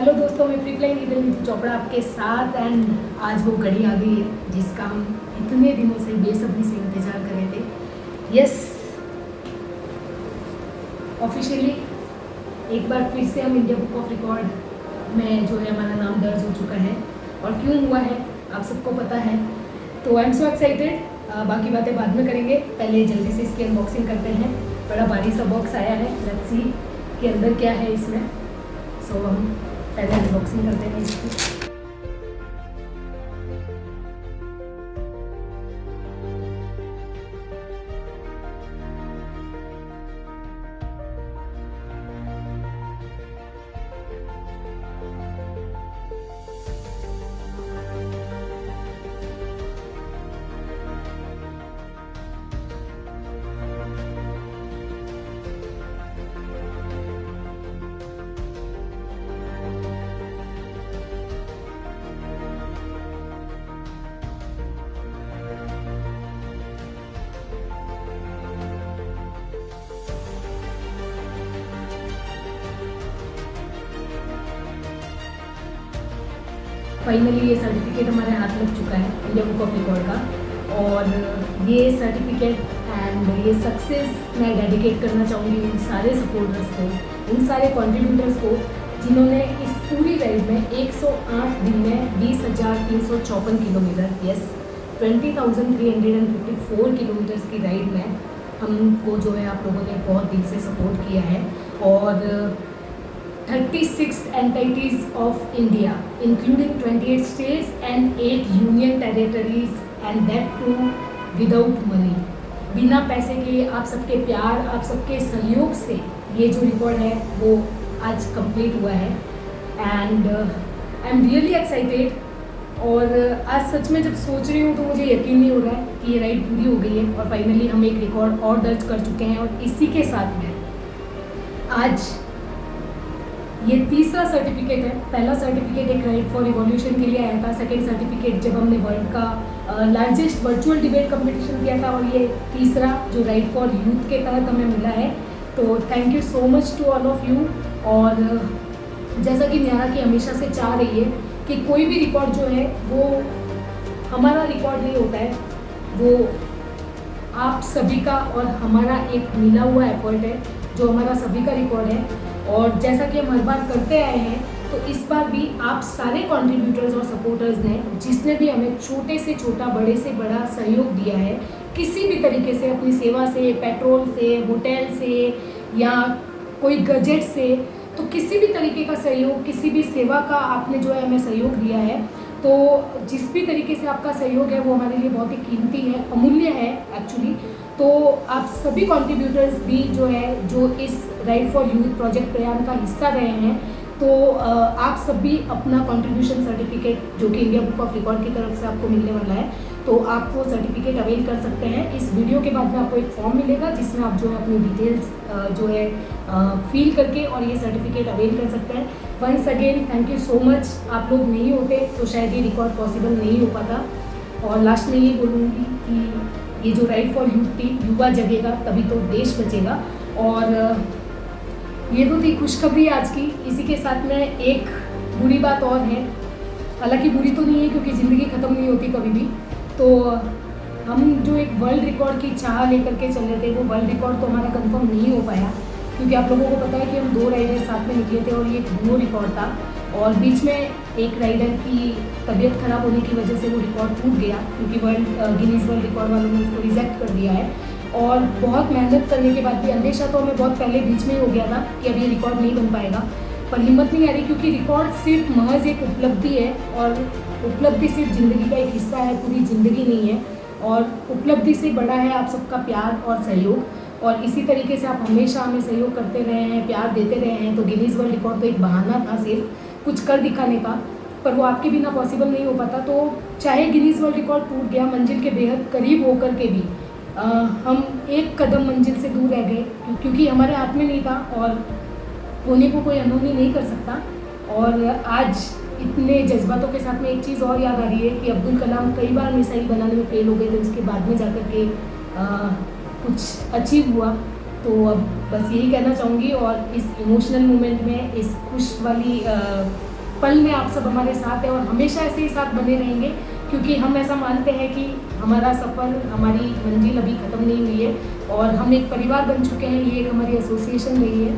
Hello दोस्तों, मैं free flying eagle Neetu Chopra आपके साथ। एंड आज वो घड़ी आ गई है जिसका हम इतने दिनों से बेसब्री से इंतज़ार कर रहे थे। यस, ऑफिशियली एक बार फिर से हम इंडिया बुक ऑफ रिकॉर्ड में जो है हमारा नाम दर्ज हो चुका है। और क्यों हुआ है आप सबको पता है, तो आई एम सो एक्साइटेड। बाकी बातें बाद में करेंगे, पहले जल्दी से इसकी अनबॉक्सिंग करते हैं। बड़ा भारी सा बॉक्स आया है, लेट्स सी कि अंदर क्या है इसमें। सो हम पहले अनबॉक्सिंग करते हैं इसकी। फाइनली ये सर्टिफिकेट हमारे हाथ लग चुका है इंडिया बुक ऑफ रिकॉर्ड का। और ये सर्टिफिकेट एंड ये सक्सेस मैं डेडिकेट करना चाहूँगी उन सारे सपोर्टर्स को, उन सारे कंट्रीब्यूटर्स को जिन्होंने इस पूरी राइड में 108 दिन में 20,354 किलोमीटर, यस 20,354 किलोमीटर्स की राइड में हमको जो है आप लोगों ने बहुत दिल से सपोर्ट किया है। और 36 entities of India, including 28 states and 8 union territories, and that too without money. बिना पैसे के आप सबके प्यार, आप सबके सहयोग से ये जो रिकॉर्ड है वो आज कंप्लीट हुआ है। And I am really excited. और आज सच में जब सोच रही हूँ तो मुझे यकीन नहीं हो रहा है कि ये राइड पूरी हो गई है और फाइनली हम एक रिकॉर्ड और दर्ज कर चुके हैं। और इसी के साथ में आज ये तीसरा सर्टिफिकेट है। पहला सर्टिफिकेट एक राइड फॉर रिवॉल्यूशन के लिए आया था, सेकंड सर्टिफिकेट जब हमने वर्ल्ड का लार्जेस्ट वर्चुअल डिबेट कंपटीशन किया था, और ये तीसरा जो राइड फॉर यूथ के तहत हमें मिला है। तो thank you so much to all of you. और जैसा कि न्यारा की हमेशा से चाह रही है कि कोई भी रिकॉर्ड जो है वो हमारा रिकॉर्ड नहीं होता है, वो आप सभी का और हमारा एक मिला हुआ एफर्ट है जो हमारा सभी का रिकॉर्ड है। और जैसा कि हम हर बार करते आए हैं, तो इस बार भी आप सारे कंट्रीब्यूटर्स और सपोर्टर्स ने, जिसने भी हमें छोटे से छोटा बड़े से बड़ा सहयोग दिया है किसी भी तरीके से, अपनी सेवा से, पेट्रोल से, होटल से या कोई गजेट से, तो किसी भी तरीके का सहयोग, किसी भी सेवा का आपने जो है हमें सहयोग दिया है, तो जिस भी तरीके से आपका सहयोग है वो हमारे लिए बहुत ही कीमती है, अमूल्य है एक्चुअली। तो आप सभी कंट्रीब्यूटर्स भी जो है, जो इस राइड फॉर यूथ प्रोजेक्ट प्रयान का हिस्सा रहे हैं, तो आप सभी अपना कंट्रीब्यूशन सर्टिफिकेट जो कि इंडिया बुक ऑफ रिकॉर्ड की तरफ से आपको मिलने वाला है, तो आप वो सर्टिफिकेट अवेल कर सकते हैं। इस वीडियो के बाद में आपको एक फॉर्म मिलेगा जिसमें आप जो है अपनी डिटेल्स जो है फिल करके और ये सर्टिफिकेट अवेल कर सकते हैं। Once again thank you so much. आप लोग नहीं होते तो शायद ये रिकॉर्ड पॉसिबल नहीं हो पाता। और लास्ट में ये बोलूँगी कि ये जो राइड फॉर यूथ थी, युवा जगेगा तभी तो देश बचेगा। और ये तो थी खुशखबरी आज की। इसी के साथ में एक बुरी बात और है, हालांकि बुरी तो नहीं है क्योंकि ज़िंदगी ख़त्म नहीं होती कभी भी। तो हम जो एक वर्ल्ड रिकॉर्ड की चाह लेकर के चल रहे थे, वो वर्ल्ड रिकॉर्ड तो हमारा कंफर्म नहीं हो पाया, क्योंकि आप लोगों को पता है कि हम 2 राइडर साथ में निकले थे और ये एक नो रिकॉर्ड था। और बीच में एक राइडर की तबीयत ख़राब होने की वजह से वो रिकॉर्ड टूट गया, क्योंकि गिनीज वर्ल्ड रिकॉर्ड वालों ने उसको रिजेक्ट कर दिया है। और बहुत मेहनत करने के बाद भी, अंदेशा तो हमें बहुत पहले बीच में ही हो गया था कि अब ये रिकॉर्ड नहीं बन पाएगा, पर हिम्मत नहीं आ रही, क्योंकि रिकॉर्ड सिर्फ महज एक उपलब्धि है, और उपलब्धि सिर्फ ज़िंदगी का एक हिस्सा है, पूरी ज़िंदगी नहीं है। और उपलब्धि से बड़ा है आप सबका प्यार और सहयोग। और इसी तरीके से आप हमेशा हमें सहयोग करते रहे हैं, प्यार देते रहे हैं। तो गिनीज वर्ल्ड रिकॉर्ड तो एक बहाना था सिर्फ कुछ कर दिखाने का, पर वो आपके बिना पॉसिबल नहीं हो पाता। तो चाहे गिनीज वर्ल्ड रिकॉर्ड टूट गया, मंजिल के बेहद करीब होकर के भी हम एक कदम मंजिल से दूर रह गए, क्योंकि हमारे हाथ में नहीं था और होने को कोई अनहोनी नहीं कर सकता। और आज इतने जज्बातों के साथ में एक चीज़ और याद आ रही है कि अब्दुल कलाम कई बार मिसाइल बनाने में फेल हो गए थे, उसके बाद में जाकर के कुछ अचीव हुआ। तो अब बस यही कहना चाहूँगी। और इस इमोशनल मोमेंट में, इस खुश वाली पल में आप सब हमारे साथ हैं और हमेशा ऐसे ही साथ बने रहेंगे, क्योंकि हम ऐसा मानते हैं कि हमारा सफ़र, हमारी मंजिल अभी ख़त्म नहीं हुई है और हम एक परिवार बन चुके हैं। ये एक हमारी एसोसिएशन रही है।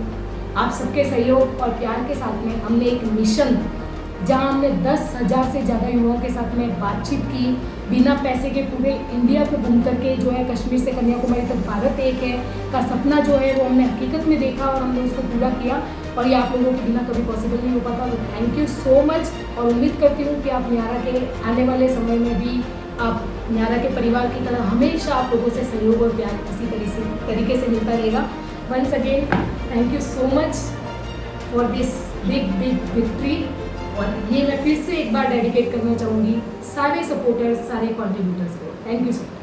आप सबके सहयोग और प्यार के साथ में हमने एक मिशन, जहां हमने 10,000 से ज़्यादा युवाओं के साथ में बातचीत की, बिना पैसे के पूरे इंडिया को घूम करके जो है कश्मीर से कन्याकुमारी तक भारत एक है का सपना जो है वो हमने हकीकत में देखा और हमने उसको पूरा किया। और ये आप लोगों के बिना कभी पॉसिबल नहीं हो पाता। तो थैंक यू सो मच और उम्मीद करती हूँ कि आप न्यारा के आने वाले समय में भी आप न्यारा के परिवार की तरह हमेशा आप लोगों से सहयोग और प्यार इसी तरीके से मिलता रहेगा। Once again thank you so much for this big victory. और ये मैं फिर से एक बार डेडिकेट करना चाहूँगी सारे सपोर्टर्स, सारे कॉन्ट्रीब्यूटर्स को। Thank you so much.